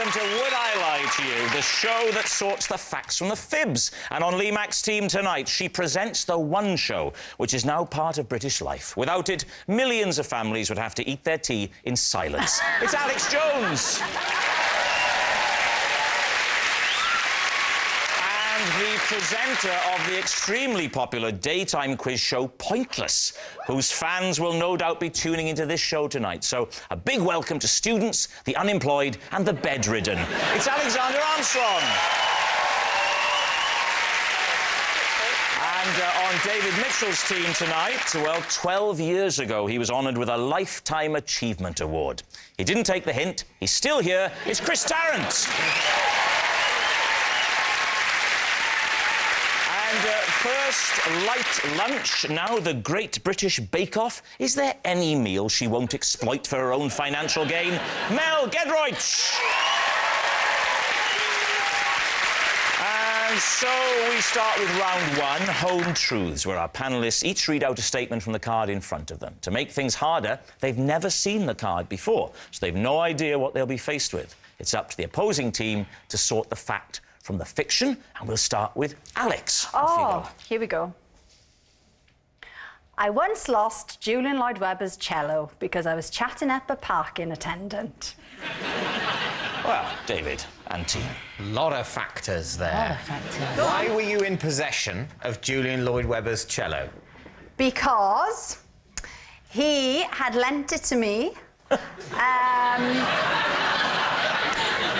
welcome to Would I Lie to You, the show that sorts the facts from the fibs. And on Lee Mack's team tonight, she presents the one show which is now part of British life. Without it, millions of families would have to eat their tea in silence. It's Alex Jones. The presenter of the extremely popular daytime quiz show Pointless, whose fans will no doubt be tuning into this show tonight. So, a big welcome to students, the unemployed and the bedridden. It's Alexander Armstrong. And on David Mitchell's team tonight, well, 12 years ago, he was honoured with a Lifetime Achievement Award. He didn't take the hint. He's still here. It's Chris Tarrant. First light lunch, now the Great British Bake Off. Is there any meal she won't exploit for her own financial gain? Mel Giedroyc! And so we start with round one, Home Truths, where our panellists each read out a statement from the card in front of them. To make things harder, they've never seen the card before, so they've no idea what they'll be faced with. It's up to the opposing team to sort the fact from the fiction, and we'll start with Alex. Oh, here we go. I once lost Julian Lloyd Webber's cello because I was chatting up a parking attendant. Well, David and team. A lot of factors there. A lot of factors. Why were you in possession of Julian Lloyd Webber's cello? Because he had lent it to me.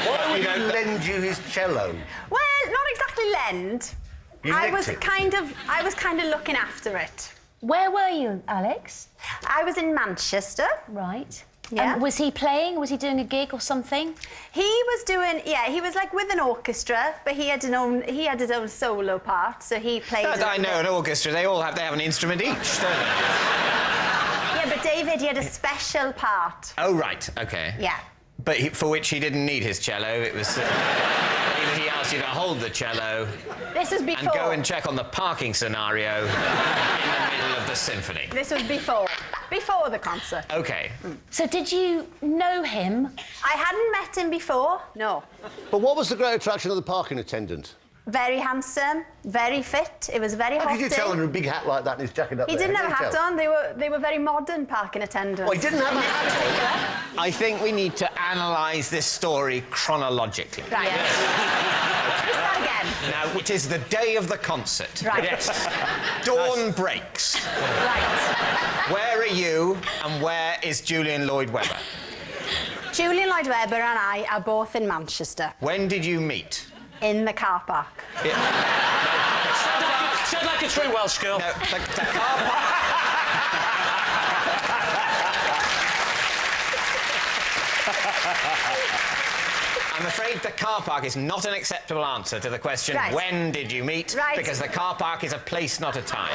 Why would he lend you his cello? Well, not exactly lend. I was kind of looking after it. Where were you, Alex? I was in Manchester. Right. Yeah. Was he playing? Was he doing a gig or something? He was doing, he was like with an orchestra, but he had his own solo part, so he played. I know an orchestra. They have an instrument each, don't they? Yeah, but David, he had a special part. Oh right, okay. Yeah. But for which he didn't need his cello. It was he asked you to hold the cello. This was before. And go and check on the parking scenario in the middle of the symphony. This was before the concert. Okay. So did you know him? I hadn't met him before. No. But what was the great attraction of the parking attendant? Very handsome, very fit. It was very hot. How did you tell him a big hat like that and his jacket up He there? didn't have a hat on. They were very modern parking attendants. Oh, he didn't have a hat on? I think we need to analyse this story chronologically. Right. Let's start again. Now, it is the day of the concert. Right. Yes. Dawn breaks. Right. Where are you and where is Julian Lloyd Webber? Julian Lloyd Webber and I are both in Manchester. When did you meet? In the car park. Sound like a true Welsh girl. No, the car park... I'm afraid the car park is not an acceptable answer to the question, right. When did you meet? Right. Because the car park is a place, not a time.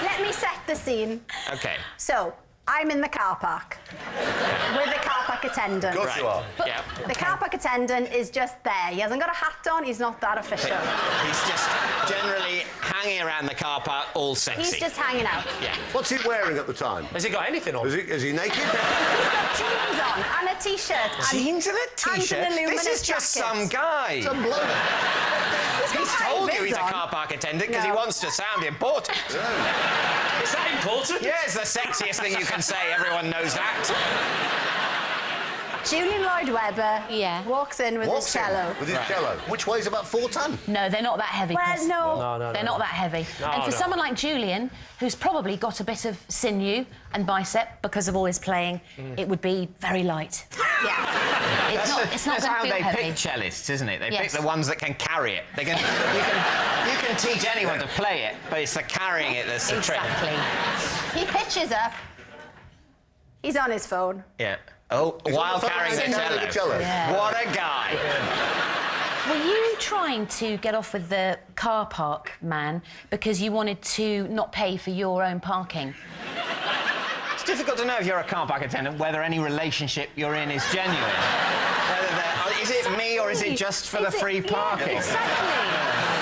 Let me set the scene. OK. So, I'm in the car park with the car park attendant. Of course you are. Yeah. The car park attendant is just there. He hasn't got a hat on. He's not that official. He's just generally hanging around the car park, all sexy. He's just hanging out. Yeah. What's he wearing at the time? Has he got anything on? Is he naked? He's got jeans on and a T-shirt. Jeans and a T-shirt? And an This is just some guy. Some bloke. He's told you he's a on. car park attendant because he No. wants to sound important. Is that important? Yeah, it's the sexiest thing you can say. Everyone knows that. Julian Lloyd Webber walks in with his cello. With his cello, which weighs about 4 ton. No, they're not that heavy, Chris. Well, no. They're not that heavy. And for someone like Julian, who's probably got a bit of sinew and bicep because of all his playing, it would be very light. Yeah. It's not That's going how to feel they heavy. pick cellists, isn't it? They Yes. pick the ones that can carry it. You can teach anyone to play it, but it's the carrying it that's the trick. Exactly. He pitches up. He's on his phone. Yeah. Oh, while carrying the cello. Yeah. What a guy. Were you trying to get off with the car park man because you wanted to not pay for your own parking? It's difficult to know if you're a car park attendant whether any relationship you're in is genuine. Is it me or is it just for the free parking? Yeah, exactly.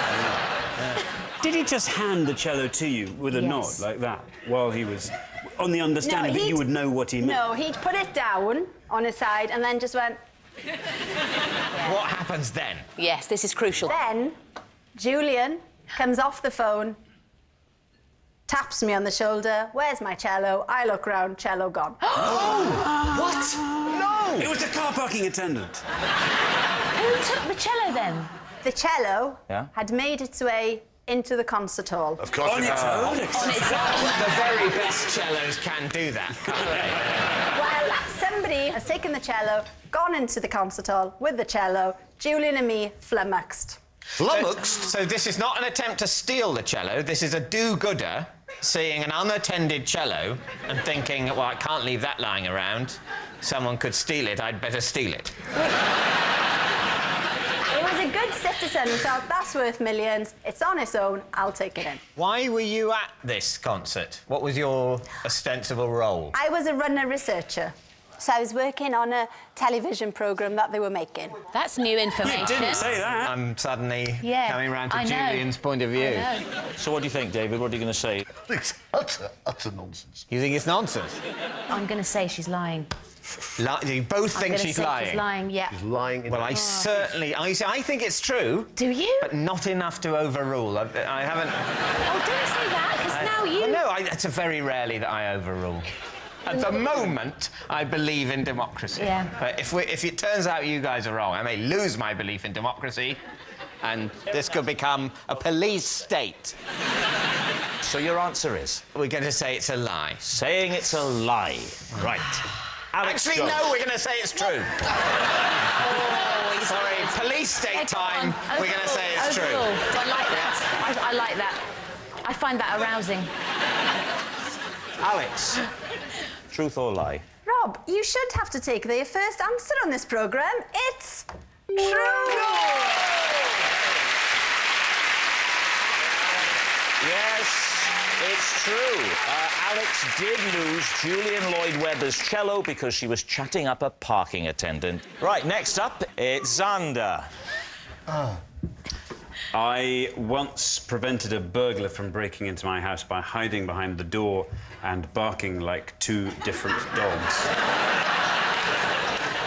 Did he just hand the cello to you with a nod like that while he was on the understanding that you would know what he meant? No, he'd put it down on his side and then just went, What happens then? Yes, this is crucial. Then Julian comes off the phone, taps me on the shoulder. Where's my cello? I look round, cello gone. What? No! It was the car parking attendant. Who took the cello then? The cello Yeah? had made its way into the concert hall. Of course On it its has. own. The very best cellos can do that, can't they? Well, somebody has taken the cello, gone into the concert hall with the cello. Julian and me flummoxed. Flummoxed? So this is not an attempt to steal the cello. This is a do-gooder seeing an unattended cello and thinking, well, I can't leave that lying around. Someone could steal it. I'd better steal it. It was a good citizen who thought, that's worth millions. It's on its own. I'll take it in. Why were you at this concert? What was your ostensible role? I was a runner researcher. So I was working on a television programme that they were making. That's new information. You didn't say that. I'm suddenly Yeah, coming round to I know. Julian's point of view. I know. So what do you think, David? What are you going to say? It's utter nonsense. You think it's nonsense? I'm going to say she's lying. You both I'm think gonna she's say lying? She's lying, yeah. He's lying in Well, the... I certainly... I think it's true. Do you? But not enough to overrule. I haven't... Oh, don't say that, because now you... Well, no, it's very rarely that I overrule. At the moment, I believe in democracy. Yeah. But if it turns out you guys are wrong, I may lose my belief in democracy, and this could become a police state. So your answer is? We're going to say it's a lie. Saying it's a lie. Right. Alex Actually, Jones. no, we're going to say it's true. Sorry, police state Hey, come time. on. We're going to say it's true. Overruled. I like that. I like that. I find that arousing. Alex. Truth or lie? Rob, you should have to take the first answer on this programme. It's true. Yes, it's true. Alex did lose Julian Lloyd-Webber's cello because she was chatting up a parking attendant. Right, next up, it's Xander. I once prevented a burglar from breaking into my house by hiding behind the door and barking like two different dogs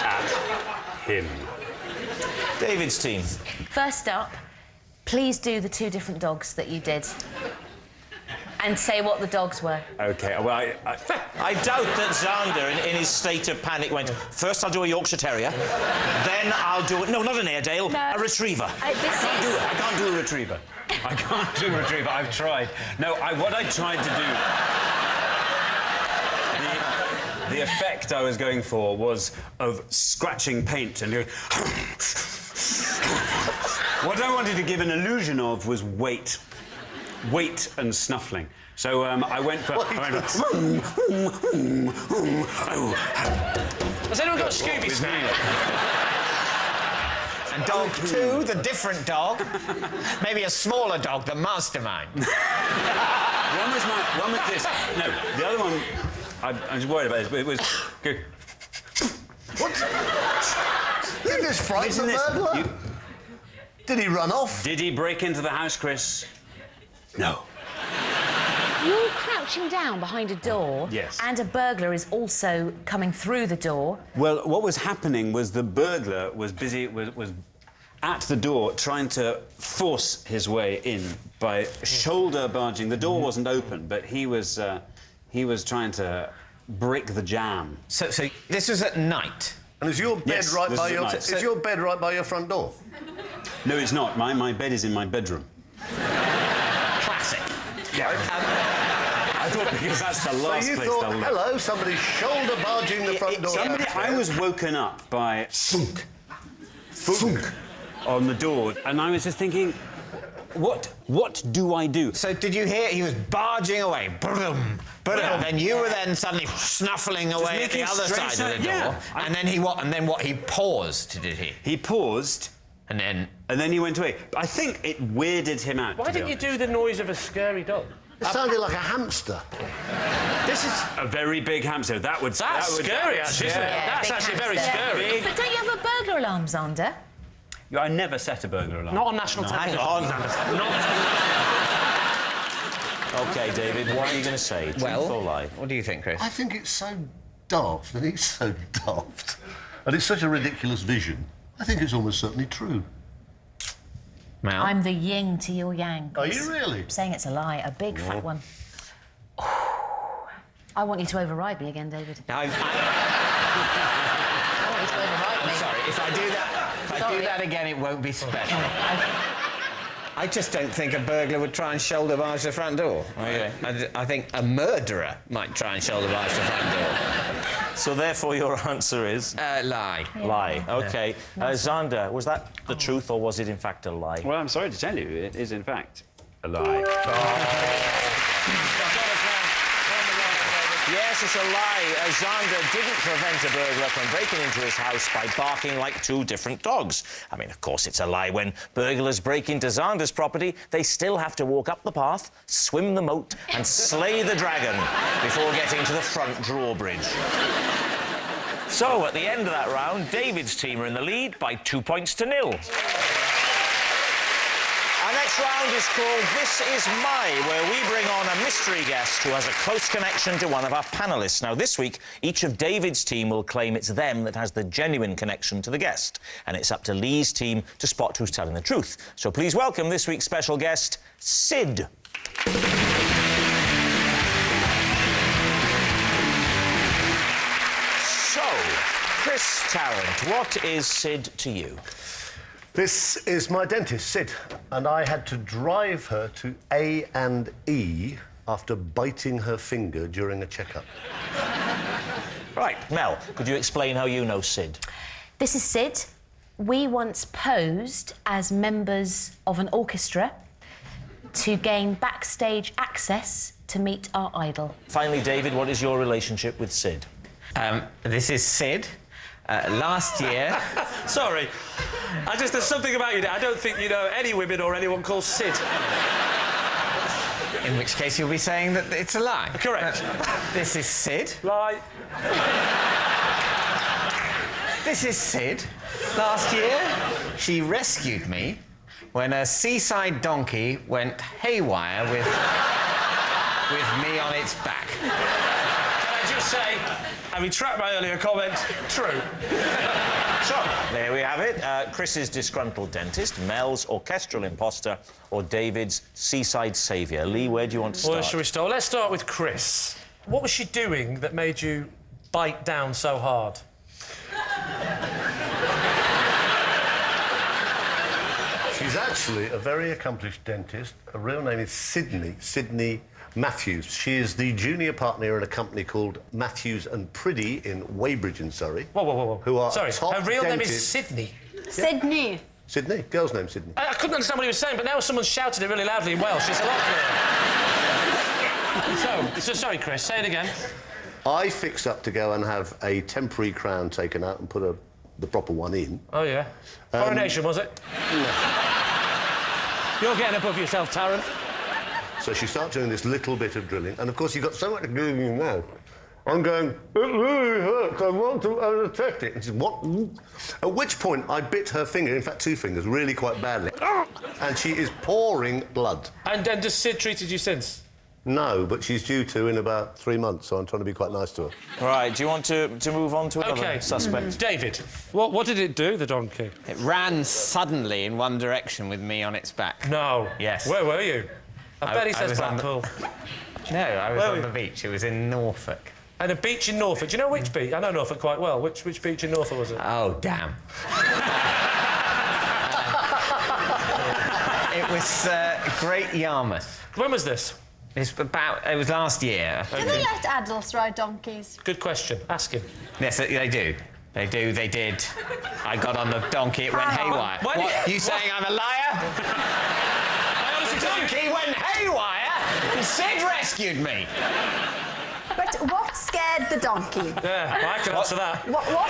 at him. David's team. First up, please do the two different dogs that you did. And say what the dogs were. OK, well, I doubt that Xander, in his state of panic, went, first I'll do a Yorkshire Terrier, then I'll do... No, not an Airedale, No. a Retriever. I can't do a retriever. I can't do a retriever. I've tried. No, what I tried to do... The effect I was going for was of scratching paint and doing... What I wanted to give an illusion of was weight. Weight and snuffling. So I went for... Has anyone got Scooby Snack? And dog two, the different dog. Maybe a smaller dog, the mastermind. One was this. No, the other one, I'm just worried about this, but it was... What? Did this frighten the Listen to this. burglar? Did he run off? Did he break into the house, Chris? No. You're crouching down behind a door. Yes. And a burglar is also coming through the door. Well, what was happening was the burglar was busy, was at the door trying to force his way in by shoulder barging. The door wasn't open, but he was trying to break the jam. So this was at night. And is your bed Yes, right this by is your... at night. Is your bed right by your front door? No, it's not. My bed is in my bedroom. Classic. Yeah. I thought because that's the last So you place thought, they'll look. hello, somebody's shoulder barging the front door. I was woken up by thunk, thunk on the door, and I was just thinking, what do I do? So did you hear he was barging away? Brum, brum. Yeah. Then you were then suddenly snuffling away at the making other straight side of the door. yeah. And then he what? And then what? He paused, did he? He paused, And then and then he went away. I think it weirded him out. Why didn't you do the noise of a scary dog? It sounded like a hamster. This is a very big hamster. That would Scary, actually, isn't it? Yeah, That's big actually very hamster. scary. But don't you have a burglar alarm, Xander? I never set a burglar alarm. Not on national television. OK, David, what are you going to say? Truth or lie? what do you think, Chris? I think it's so daft, and he's so daft. And it's such a ridiculous vision. I think it's almost certainly true. Mel? I'm the yin to your yang. Are you really? I'm saying it's a lie, a big fat one. I want you to override me again, David. No, I want you to override me. sorry, if I do that again, it won't be special. I just don't think a burglar would try and shoulder barge the front door. Okay. I think a murderer might try and shoulder barge the front door. So therefore, your answer is Lie. lie. OK. Xander, was that the truth or was it in fact a lie? Well, I'm sorry to tell you, it is in fact a lie. Yes, it's a lie. Xander didn't prevent a burglar from breaking into his house by barking like two different dogs. I mean, of course, it's a lie. When burglars break into Xander's property, they still have to walk up the path, swim the moat and slay the dragon before getting to the front drawbridge. So, at the end of that round, David's team are in the lead by 2 points to 0. Our next round is called This Is My, where we bring on a mystery guest who has a close connection to one of our panellists. Now, this week, each of David's team will claim it's them that has the genuine connection to the guest. And it's up to Lee's team to spot who's telling the truth. So please welcome this week's special guest, Sid. So, Chris Tarrant, what is Sid to you? This is my dentist, Sid, and I had to drive her to A&E after biting her finger during a checkup. Right, Mel, could you explain how you know Sid? This is Sid. We once posed as members of an orchestra to gain backstage access to meet our idol. Finally, David, what is your relationship with Sid? This is Sid. Last year... Sorry. There's something about you. I don't think you know any women or anyone called Sid. In which case you'll be saying that it's a lie. Correct. This is Sid. Lie. This is Sid. Last year, she rescued me when a seaside donkey went haywire with me on its back. Can I just say, I retract my earlier comment. True. So, there we have it. Chris's disgruntled dentist, Mel's orchestral imposter, or David's seaside saviour. Lee, where do you want to start? Well, shall we start? Let's start with Chris. What was she doing that made you bite down so hard? She's actually a very accomplished dentist. Her real name is Sydney Matthews. She is the junior partner in a company called Matthews and Priddy in Weybridge in Surrey. Whoa. Who are Sorry, top her real name is dentists. Sydney. Sydney. Sydney? Girl's name, Sydney. I couldn't understand what he was saying, but now someone shouted it really loudly in Welsh. It's a lot clearer. So, sorry, Chris, say it again. I fixed up to go and have a temporary crown taken out and put the proper one in. Oh, yeah. Coronation, was it? No. You're getting above yourself, Tarrant. So she starts doing this little bit of drilling, and of course you've got so much glue in your mouth. I'm going, it really hurts, I want to unaffect it. And she says, what? At which point I bit her finger, in fact 2 fingers, really quite badly. And she is pouring blood. And does Sid treated you since? No, but she's due to in about 3 months, so I'm trying to be quite nice to her. All right, do you want to move on to another suspect? David, what did it do, the donkey? It ran suddenly in one direction with me on its back. No. Yes. Where were you? I bet he I says was on the- Blackpool. No, I was Where on were the beach. It was in Norfolk. And a beach in Norfolk. Do you know which beach? I know Norfolk quite well. Which beach in Norfolk was it? Oh, damn. It was Great Yarmouth. When was this? It was last year. Do they let adults ride donkeys? Good question. Ask him. Yes, they do. They did. I got on the donkey, it went haywire. What? You saying I'm a liar? The donkey went haywire and Sid rescued me. But what scared the donkey? Yeah, I can answer that. What scared...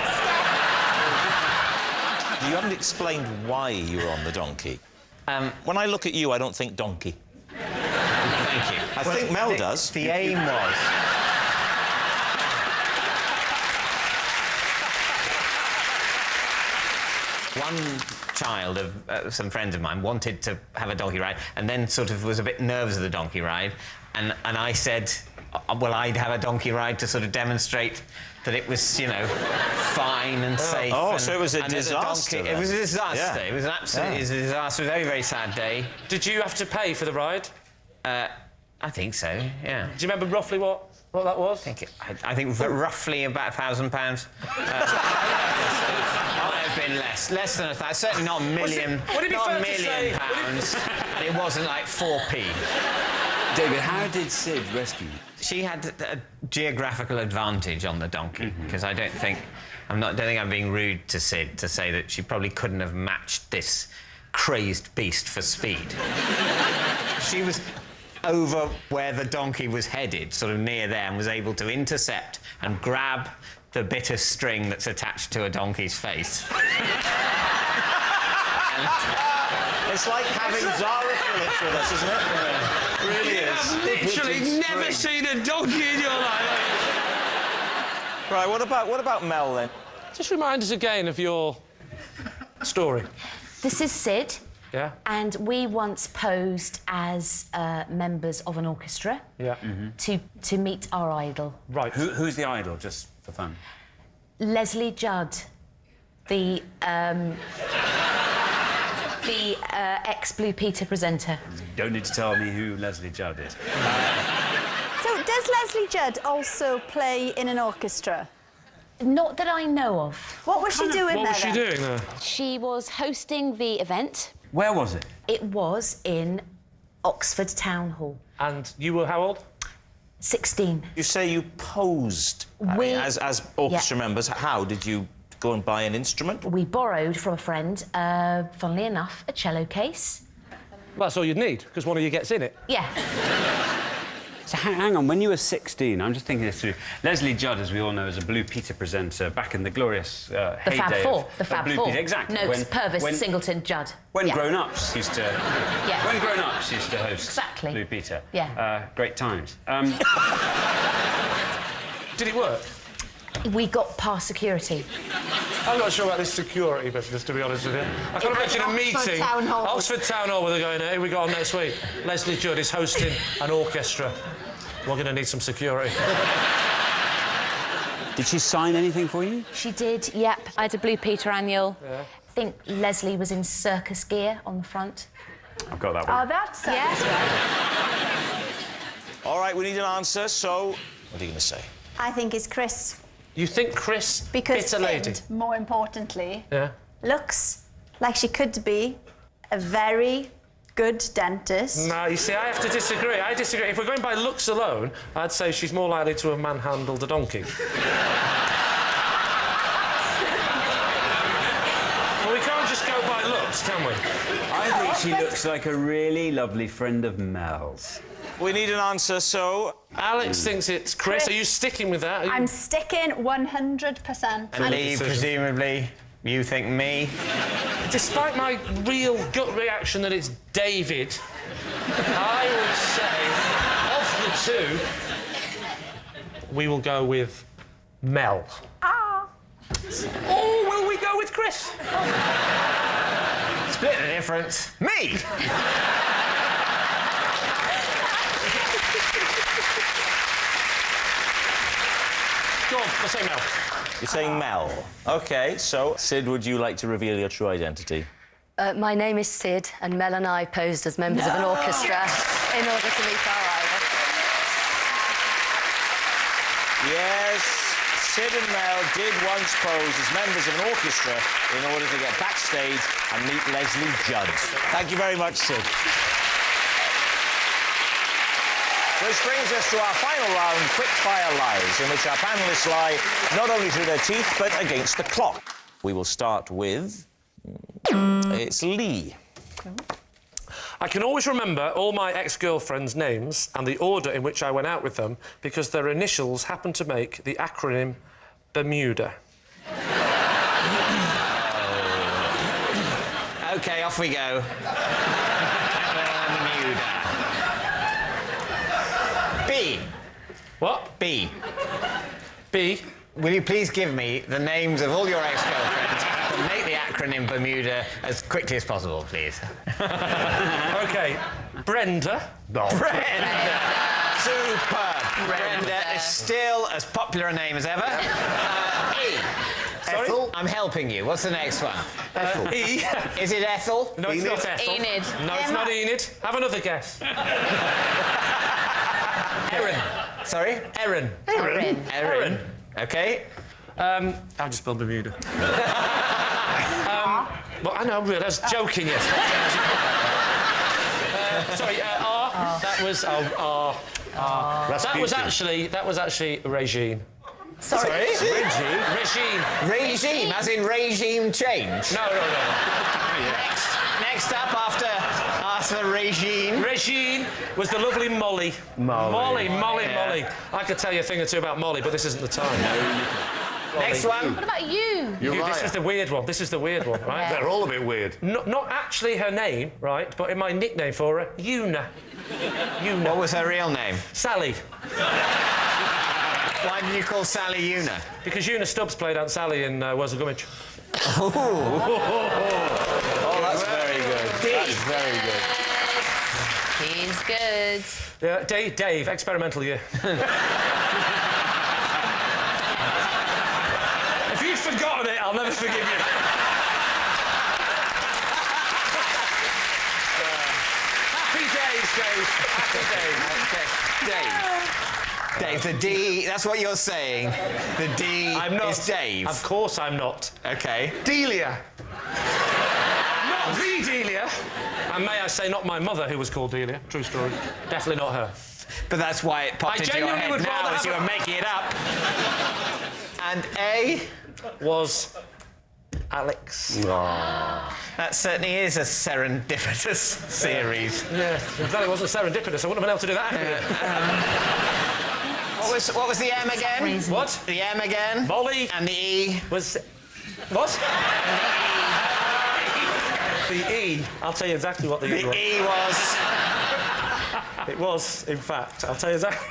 You haven't explained why you were on the donkey. When I look at you, I don't think donkey. Thank you. I think Mel does. The aim was... One child of some friends of mine wanted to have a donkey ride and then sort of was a bit nervous of the donkey ride. And I said, well, I'd have a donkey ride to sort of demonstrate that it was, you know, fine and safe. Oh, so it was a and that the disaster donkey- It was a disaster. Yeah. It was an absolutely disaster. A very, very sad day. Did you have to pay for the ride? I think so, yeah. Do you remember roughly what that was? I think roughly about £1,000. Might have been less than £1,000. Certainly not a million. Would it be not fair a to say- million pounds. And it wasn't like 4p. David, how did Sid rescue you? She had a geographical advantage on the donkey because I don't think I'm being rude to Sid to say that she probably couldn't have matched this crazed beast for speed. She was over where the donkey was headed, sort of near there, and was able to intercept and grab the bit of string that's attached to a donkey's face. It's like having Zara Phillips with us, isn't it? Yeah. It really is. Literally never seen a donkey in your life. Right, what about Mel, then? Just remind us again of your story. This is Sid. Yeah? And we once posed as members of an orchestra Yeah. to meet our idol. Right. Who's the idol, just for fun? Leslie Judd, the ex-Blue Peter presenter. Don't need to tell me who Leslie Judd is. So does Leslie Judd also play in an orchestra? Not that I know of. What was she doing What there was she then? doing there? She was hosting the event. Where was it? It was in Oxford Town Hall. And you were how old? 16. You say you posed as orchestra members. How did you go and buy an instrument? We borrowed from a friend, funnily enough, a cello case. Well, that's all you'd need, because one of you gets in it. Yeah. So hang on, when you were 16, I'm just thinking this through. Leslie Judd, as we all know, is a Blue Peter presenter back in the glorious The heyday Fab Four. of The Fab Blue Four. Peter. Exactly. Noakes, Purvis, Singleton, Judd. When Yeah. grown-ups used to... Yeah. When grown-ups used to host Exactly. Blue Peter. Yeah. Great times. Did it work? We got past security. I'm not sure about this security business, to be honest with you. I can imagine a Oxford meeting. Town Hall. Oxford Town Hall, where they're going, here we go on next week. Leslie Judd is hosting an orchestra. We're going to need some security. Did she sign anything for you? She did, yep. I had a Blue Peter annual. Yeah. I think Leslie was in circus gear on the front. I've got that one. Oh, that's All right, we need an answer, so what are you going to say? I think it's Chris. You think Chris Because bit a lady? Sid, more importantly, Yeah. looks like she could be a very good dentist. No, you see, I have to disagree. I disagree. If we're going by looks alone, I'd say she's more likely to have manhandled a donkey. Well, we can't just go by looks, can we? I think she looks like a really lovely friend of Mel's. We need an answer, so... Alex thinks it's Chris. Chris. Are you sticking with that? Are you- I'm sticking 100%. And Lee, decision. presumably, you think me? Despite my real gut reaction that it's David, I would say, of the two, we will go with Mel. Ah. Or will we go with Chris? Split the difference. Me! Go on, let's say Mel. You're saying Mel. OK, so, Sid, would you like to reveal your true identity? My name is Sid, and Mel and I posed as members of an orchestra in order to meet our idol. Yes, Sid and Mel did once pose as members of an orchestra in order to get backstage and meet Leslie Judd. Thank you very much, Sid. Which brings us to our final round, Quick-Fire Lies, in which our panellists lie not only through their teeth, but against the clock. We will start with... It's Lee. I can always remember all my ex-girlfriends' names and the order in which I went out with them because their initials happen to make the acronym Bermuda. OK, off we go. Bermuda. B. What? B. B. Will you please give me the names of all your ex-girlfriends and make the acronym Bermuda as quickly as possible, please? OK. Brenda. Brenda. Superb. Brenda is still as popular a name as ever. E. Sorry? Ethel? I'm helping you. What's the next one? Ethel. E. Is it Ethel? No, it's not Ethel. Enid. No, it's not Enid. Have another guess. Erin. Sorry? Erin. Erin. Okay. I'll just spell Bermuda. Well, I know, I was joking, yes. Sorry, R. That was that was actually Regine. Sorry? Regine. Regime, as in regime change. No. Next up after regime. Regine was the lovely Molly. Molly. I could tell you a thing or two about Molly, but this isn't the time. Next one. What about you? This is the weird one. Right? They're all a bit weird. Not actually her name, right? But in my nickname for her, Una. What was her real name? Sally. Why did you call Sally Una? Because Una Stubbs played Aunt Sally in Where's the Gummidge. Oh, that's very good. That's very good. He's good. Yeah, Dave, experimental year. If you've forgotten it, I'll never forgive you. Happy days, Dave. Happy days. Dave, the D, that's what you're saying. The D is Dave. Of course I'm not. Okay. Delia. Not the Delia. And may I say, not my mother, who was called Delia. True story. Definitely not her. But that's why it popped into your head now as you were making it up. And A was Alex. That certainly is a serendipitous series. Yeah, if that wasn't serendipitous, I wouldn't have been able to do that. What was the M again? What? The M again? Molly. And the E? Was... What? The E. I'll tell you exactly what the E was. The E was... It was, in fact. I'll tell you exactly...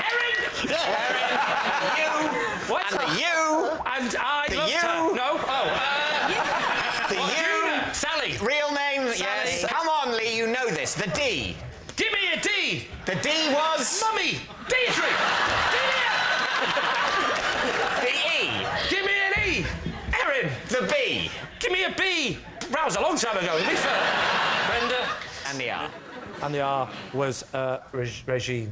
Erin! You! What? And the U! And I The loved U. her. No? The U! Sally. Real name? Yes. Come on, Lee, you know this. The D. Give me a D. The D was... Mummy. Deirdre. The E. Give me an E. Erin. The B. Give me a B. That was a long time ago, to be fair. Brenda. And the R. And the R was Regine. Regine.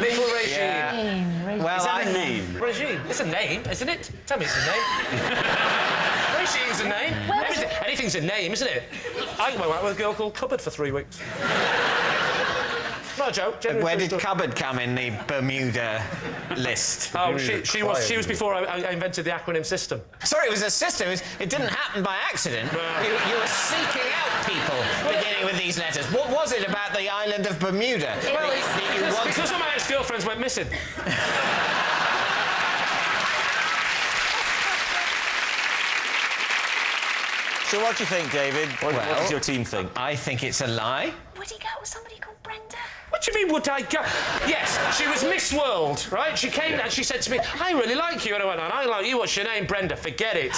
Little Regine. Yeah. Well, Is that a name? Regine. It's a name, isn't it? Tell me it's a name. Regine's a name. Anything's a name, isn't it? I went out with a girl called Cupboard for 3 weeks. Not a joke. Where did cupboard come in the Bermuda list? Oh, she was before I invented the acronym system. Sorry, it was a system. It didn't happen by accident. You were seeking out people beginning with these letters. What was it about the island of Bermuda? Because all my ex-girlfriends went missing. So what do you think, David? What does your team think? I think it's a lie. Would he go with somebody called Brenda? What do you mean, would I go? Yes, she was Miss World, right? She came and she said to me, I really like you. And I went, I like you. What's your name? Brenda. Forget it.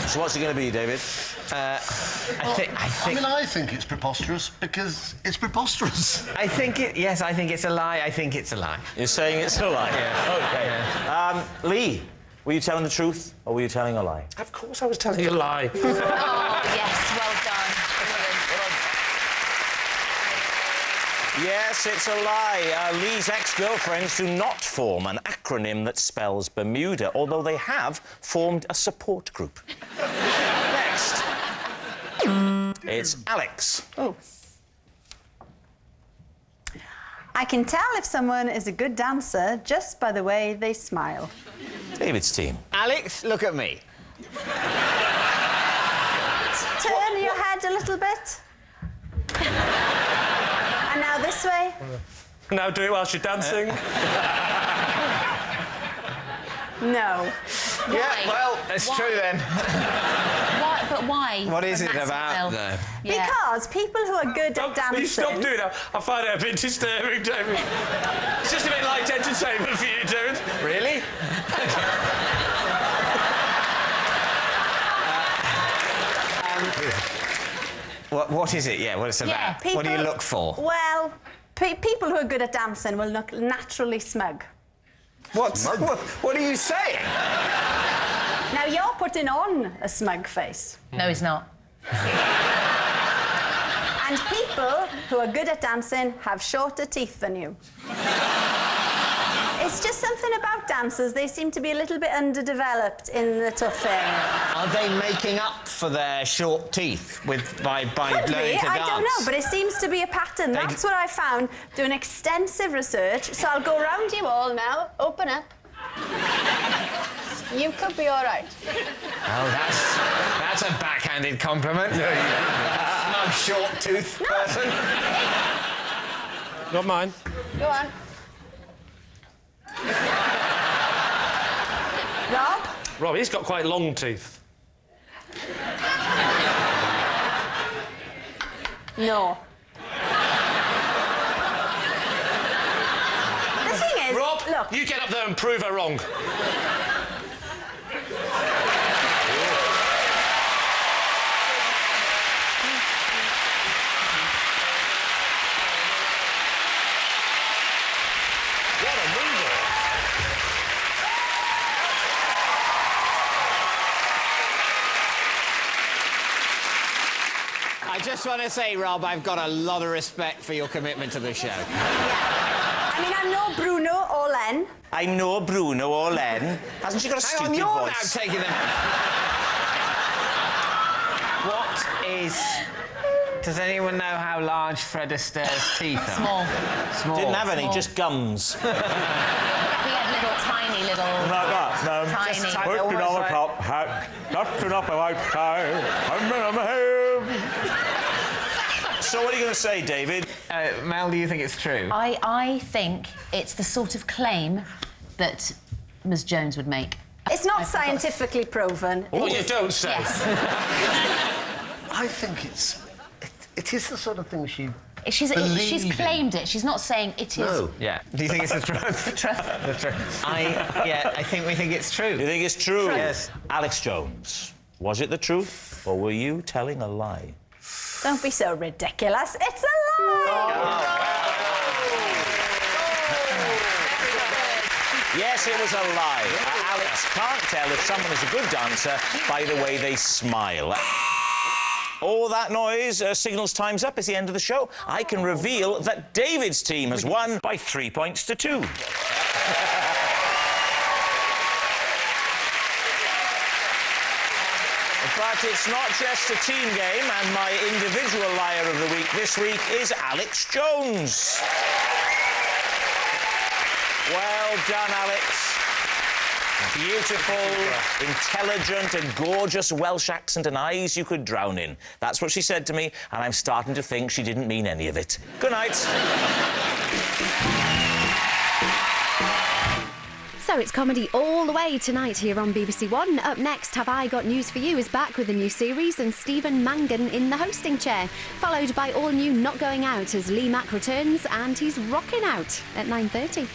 So what's it going to be, David? I think it's preposterous because it's preposterous. I think it's a lie. I think it's a lie. You're saying it's a lie? Yeah. OK. Yeah. Lee, were you telling the truth or were you telling a lie? Of course I was telling you a lie. Oh, yes, well done. Yes, it's a lie. Lee's ex-girlfriends do not form an acronym that spells Bermuda, although they have formed a support group. Next. It's Alex. Oh. I can tell if someone is a good dancer just by the way they smile. David's team. Alex, look at me. Turn your head a little bit. And now this way. Now do it whilst you're dancing. No. Yeah, well, it's true then. Why? But why? What is it That about, smile? though? Yeah. Because people who are good at dancing... Will you stop doing that? I find it a bit disturbing, David. It's just a bit light entertainment for you, David. Really? What is it? Yeah, what it's about? Yeah, what do you look for? Well, people who are good at dancing will look naturally smug. What are you saying? Now, you're putting on a smug face. No, he's not. And people who are good at dancing have shorter teeth than you. It's just something about dancers. They seem to be a little bit underdeveloped in the tough area. Are they making up for their short teeth by Could learning be, to dance? I don't know, but it seems to be a pattern. That's what I found doing extensive research. So I'll go round you all now. Open up. You could be all right. Oh, that's a backhanded compliment. Smug, short-toothed person. Not mine. Go on. Rob? Rob, he's got quite long teeth. No. The thing is, Rob, look. you get up there and prove her wrong. I just want to say, Rob, I've got a lot of respect for your commitment to the show. Yeah. I mean, I'm no Bruno or Len. I'm no Bruno or Len. Hasn't she got a Hang on, stupid you're voice? now taking them. What is... Does anyone know how large Fred Astaire's teeth are? Small. Small. Didn't have any, just gums. He had little, tiny little... Like that, no. Tiny. Just tiny. Putting on a top hat, dusting up a white tie, So what are you going to say, David? Mel, do you think it's true? I think it's the sort of claim that Ms Jones would make. It's not scientifically proven. Oh, you don't say. Yes. I think it is the sort of thing she'd She's claimed it. She's not saying it is. No. Yeah. Do you think it's the truth? The truth. The truth. I think we think it's true. You think it's true? Yes. Alex Jones, was it the truth, or were you telling a lie? Don't be so ridiculous. It's a lie! Yes, it was a lie. Alex can't tell if someone is a good dancer by the way they smile. All that noise signals time's up. It's the end of the show. I can reveal that David's team has won by 3 points to 2. But it's not just a team game, and my individual liar of the week this week is Alex Jones. Well done, Alex. Beautiful, intelligent and gorgeous Welsh accent and eyes you could drown in. That's what she said to me, and I'm starting to think she didn't mean any of it. Good night. So it's comedy all the way tonight here on BBC One. Up next, Have I Got News For You is back with a new series and Stephen Mangan in the hosting chair, followed by all new Not Going Out as Lee Mack returns and he's rocking out at 9:30.